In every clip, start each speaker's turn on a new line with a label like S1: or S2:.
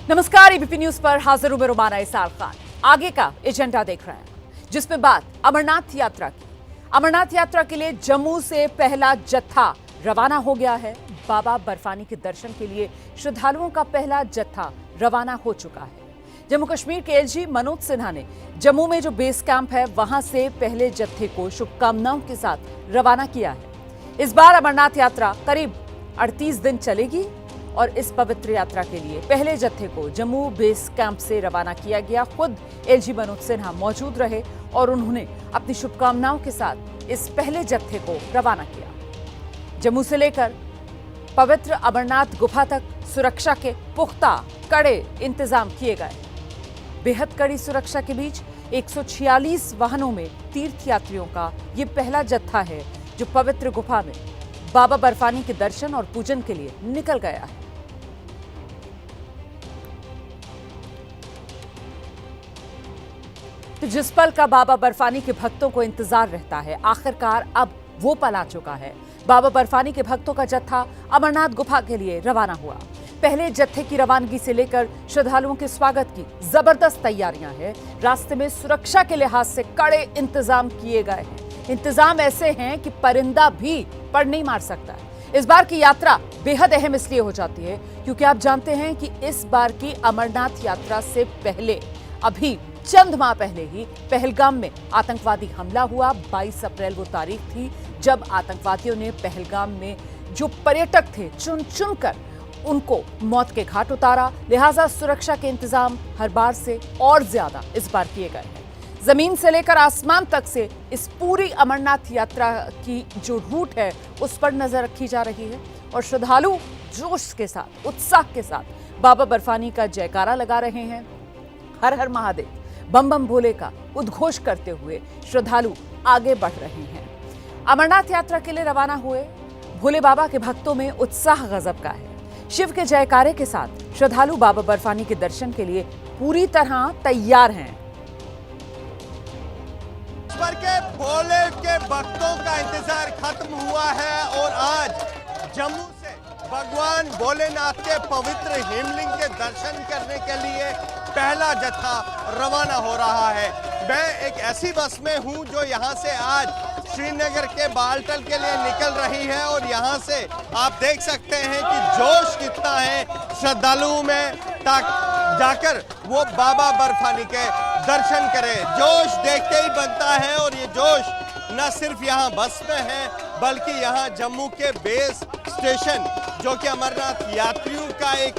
S1: नमस्कार, ABP news पर हाजिर हूं मैं रुमाना इसाल खान। आगे का एजेंडा देख रहे हैं जिसमें बात अमरनाथ यात्रा की। अमरनाथ यात्रा के लिए जम्मू से पहला जत्था रवाना हो गया है। बाबा बर्फानी के दर्शन के लिए श्रद्धालुओं का पहला जत्था रवाना हो चुका है। जम्मू कश्मीर के एलजी मनोज सिन्हा ने जम्मू में जो बेस कैंप है वहां से पहले जत्थे को शुभकामनाओं के साथ रवाना किया है। इस बार अमरनाथ यात्रा करीब 38 दिन चलेगी और इस पवित्र यात्रा के लिए पहले जत्थे को जम्मू बेस कैंप से रवाना किया गया। खुद एलजी मनोज सिन्हा मौजूद रहे और उन्होंने अपनी शुभकामनाओं के साथ इस पहले जत्थे को रवाना किया। जम्मू से लेकर पवित्र अमरनाथ गुफा तक सुरक्षा के पुख्ता कड़े इंतजाम किए गए। बेहद कड़ी सुरक्षा के बीच 146 वाहनों में तीर्थयात्रियों का ये पहला जत्था है जो पवित्र गुफा में बाबा बर्फानी के दर्शन और पूजन के लिए निकल गया है। तो जिस पल का बाबा बर्फानी के भक्तों को इंतजार रहता है, आखिरकार अब वो पल आ चुका है। बाबा बर्फानी के भक्तों का जत्था अमरनाथ गुफा के लिए रवाना हुआ। पहले जत्थे की रवानगी से लेकर श्रद्धालुओं के स्वागत की जबरदस्त तैयारियां हैं। रास्ते में सुरक्षा के लिहाज से कड़े इंतजाम किए गए हैं। इंतजाम ऐसे हैं कि परिंदा भी पड़ नहीं मार सकता है। इस बार की यात्रा बेहद अहम इसलिए हो जाती है क्योंकि आप जानते हैं कि इस बार की अमरनाथ यात्रा से पहले अभी चंद माह पहले ही पहलगाम में आतंकवादी हमला हुआ। 22 अप्रैल वो तारीख थी जब आतंकवादियों ने पहलगाम में जो पर्यटक थे चुन चुनकर उनको मौत के घाट उतारा। लिहाजा सुरक्षा के इंतजाम हर बार से और ज्यादा इस बार किए गए हैं। जमीन से लेकर आसमान तक से इस पूरी अमरनाथ यात्रा की जो रूट है उस पर नजर रखी जा रही है और श्रद्धालु जोश के साथ, उत्साह के साथ बाबा बर्फानी का जयकारा लगा रहे हैं। हर हर महादेव, बम बम भोले का उद्घोष करते हुए श्रद्धालु आगे बढ़ रहे हैं। अमरनाथ यात्रा के लिए रवाना हुए भोले बाबा के भक्तों में उत्साह गजब का है। शिव के जयकारे के साथ श्रद्धालु बाबा बर्फानी के दर्शन के लिए पूरी तरह तैयार हैं।
S2: ईश्वर के भोले के भक्तों का इंतजार खत्म हुआ है और आज जम्मू से भगवान भोलेनाथ के पवित्र हिमलिंग के दर्शन करने के लिए पहला जत्था रवाना हो रहा है। मैं एक ऐसी बस में हूं जो यहां से आज श्रीनगर के बालटल के लिए निकल रही है और यहां से आप देख सकते हैं कि जोश कितना है श्रद्धालुओं में जाकर वो बाबा बर्फानी के दर्शन करें। जोश देखते ही बनता है और ये जोश न सिर्फ यहाँ बस में है बल्कि यहाँ जम्मू के बेस स्टेशन जो कि अमरनाथ यात्रियों का एक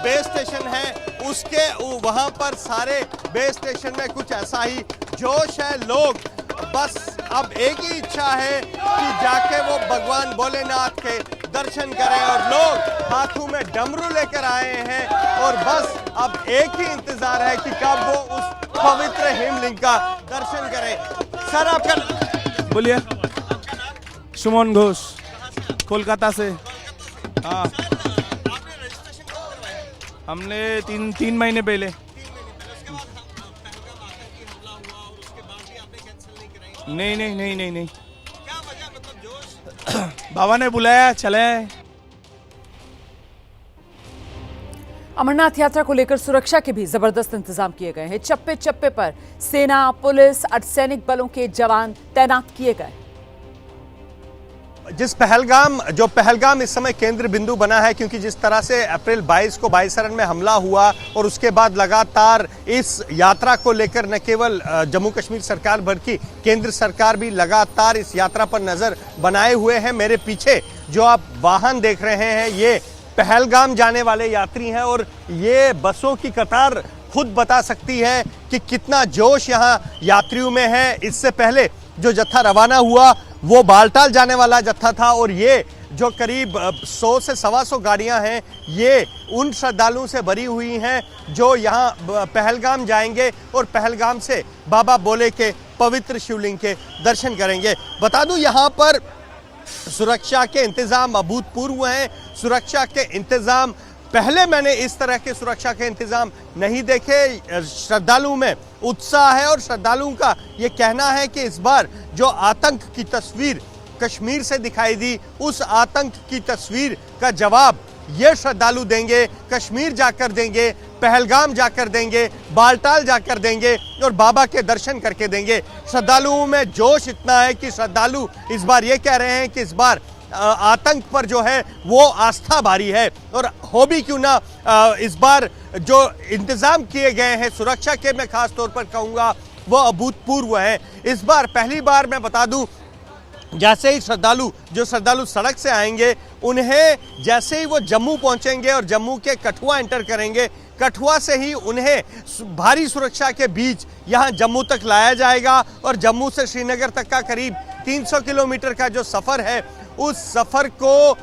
S2: बेस स्टेशन है उसके वहाँ पर सारे बेस स्टेशन में कुछ ऐसा ही जोश है। लोग बस अब एक ही इच्छा है कि जाके वो भगवान भोलेनाथ के दर्शन करें और लोग हाथों में डमरू लेकर आए हैं और बस अब एक ही इंतजार है कि कब वो उस पवित्र हिमलिंग का दर्शन करें। सर आपका
S3: बोलिए। सुमन घोष, कोलकाता से। हाँ, हमने तीन महीने पहले। नहीं। बाबा ने बुलाया, चले।
S1: अमरनाथ यात्रा को लेकर सुरक्षा के भी जबरदस्त इंतजाम किए गए हैं। चप्पे चप्पे पर सेना, पुलिस, अर्धसैनिक बलों के जवान तैनात किए गए।
S2: जो पहलगाम इस समय केंद्र बिंदु बना है क्योंकि जिस तरह से अप्रैल 22 को बाईसरन में हमला हुआ और उसके बाद लगातार इस यात्रा को लेकर न केवल जम्मू कश्मीर सरकार बल्कि केंद्र सरकार भी लगातार इस यात्रा पर नजर बनाए हुए हैं। मेरे पीछे जो आप वाहन देख रहे हैं ये पहलगाम जाने वाले यात्री हैं और ये बसों की कतार खुद बता सकती है कि कितना जोश यहाँ यात्रियों में है। इससे पहले जो जत्था रवाना हुआ वो बालटाल जाने वाला जत्था था और ये जो करीब 100 से 125 गाड़ियां हैं ये उन श्रद्धालुओं से भरी हुई हैं जो यहाँ पहलगाम जाएंगे और पहलगाम से बाबा भोले के पवित्र शिवलिंग के दर्शन करेंगे। बता दूं यहाँ पर सुरक्षा के इंतजाम अभूतपूर्व हैं। सुरक्षा के इंतजाम पहले मैंने इस तरह के सुरक्षा के इंतजाम नहीं देखे। श्रद्धालुओं में उत्साह है और श्रद्धालुओं का ये कहना है कि इस बार जो आतंक की तस्वीर कश्मीर से दिखाई दी उस आतंक की तस्वीर का जवाब ये श्रद्धालु देंगे, कश्मीर जाकर देंगे, पहलगाम जाकर देंगे, बालटाल जाकर देंगे और बाबा के दर्शन करके देंगे। श्रद्धालुओं में जोश इतना है कि श्रद्धालु इस बार ये कह रहे हैं कि इस बार आतंक पर जो है वो आस्था भारी है, और हो भी क्यों ना इस बार जो इंतजाम किए गए हैं सुरक्षा के, मैं खास तौर पर कहूँगा वो अभूतपूर्व है। इस बार पहली बार मैं बता दूं, जैसे ही जो श्रद्धालु सड़क से आएंगे, उन्हें जैसे ही वो जम्मू पहुंचेंगे और जम्मू के कठुआ एंटर करेंगे, कठुआ से ही उन्हें भारी सुरक्षा के बीच यहां जम्मू तक लाया जाएगा और जम्मू से श्रीनगर तक का करीब 300 किलोमीटर का जो सफ़र है, उस सफ़र को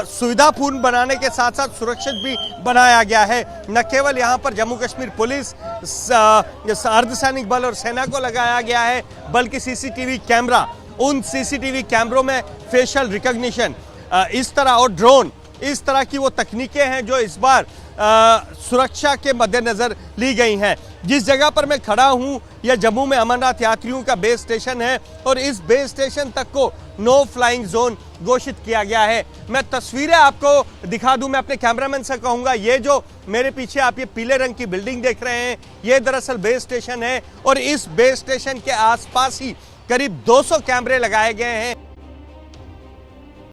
S2: सुविधापूर्ण बनाने के साथ साथ सुरक्षित भी बनाया गया है। न केवल यहाँ पर जम्मू कश्मीर पुलिस, अर्धसैनिक बल और सेना को लगाया गया है, बल्कि सीसीटीवी कैमरा, उन सीसीटीवी कैमरों में फेशियल रिकॉग्निशन इस तरह और ड्रोन, इस तरह की वो तकनीकें हैं जो इस बार सुरक्षा के मद्देनज़र ली गई हैं। जिस जगह पर मैं खड़ा हूँ यह जम्मू में अमरनाथ यात्रियों का बेस स्टेशन है और इस बेस स्टेशन तक को नो फ्लाइंग जोन घोषित किया गया है। मैं तस्वीरें आपको दिखा दूं, मैं अपने कैमरामैन से कहूँगा, ये जो मेरे पीछे आप ये पीले रंग की बिल्डिंग देख रहे हैं, ये दरअसल बेस स्टेशन है और इस बेस स्टेशन के आसपास ही करीब 200 कैमरे लगाए गए हैं।